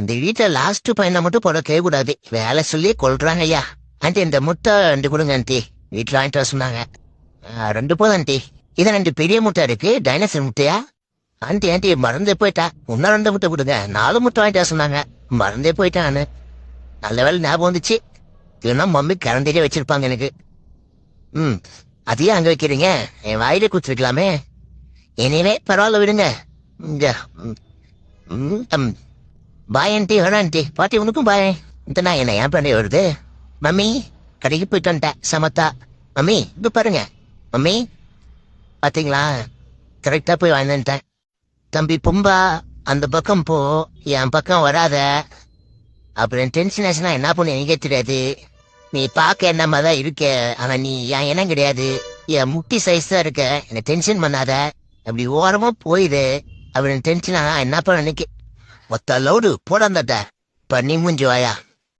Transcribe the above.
இந்த வீட்டுல லாஸ்ட் பையனை மட்டும் போட கேட்கக்கூடாது. வேலை சொல்லி கொள்றாங்க ஐயா. ஆண்டி இந்த முட்டை 2 கொடுங்க ஆண்டி. வீட்டுல வாங்கிட்டு வர சொன்னாங்க. 2 போதும் ஆண்டி. இதான் 2 பெரிய முட்டை இருக்கு. டைனோசர் முட்டையா? ஆண்டி ஆண்டி மறந்தே போயிட்டா. இன்னும் 2 முட்டை கொடுங்க. 4 முட்டை வாங்கிட்டு வர சொன்னாங்க. மறந்தே போயிட்டான் நானு. நல்ல வேலை ஞாபகம் வந்துச்சு. இல்லைன்னா மம்மி கரண்டிலே வச்சிருப்பாங்க எனக்கு. அதையே அங்க வைக்கிறீங்க. என் வாயிலே குடுத்துருக்கலாமே. எனிவே பரவாயில்ல விடுங்க. இங்க, பாய் ஆண்டி. வேணா ஆண்டி. பாட்டி உனக்கும் பாய். இந்த நான் என்ன ஏன் பண்ணி வருது? மம்மி கடைக்கு போயிட்டு வந்துட்டேன் சமத்தா. மம்மி இது பாருங்க. மம்மி பாத்தீங்களா? கரெக்டா போய் வாங்கிட்டேன். தம்பி பும்பா, அந்த பக்கம் போ, என் பக்கம் வராத. அப்புறம் டென்ஷன் ஆச்சுன்னா என்ன பண்ணு எனக்கே தெரியாது. நீ பார்க்க என்ன மாதிரிதான் இருக்க, ஆனா நீ என் இனம் கிடையாது. என் முட்டி சைஸ் தான் இருக்க. என்ன டென்ஷன் பண்ணாத. அப்படி ஓரமா போயிடு. அப்படி டென்ஷன் ஆனா என்ன பண்ண நினைக்க. மொத்த லவுடு போடாந்தட்ட. இப்ப நீ மூஞ்சி வாயா.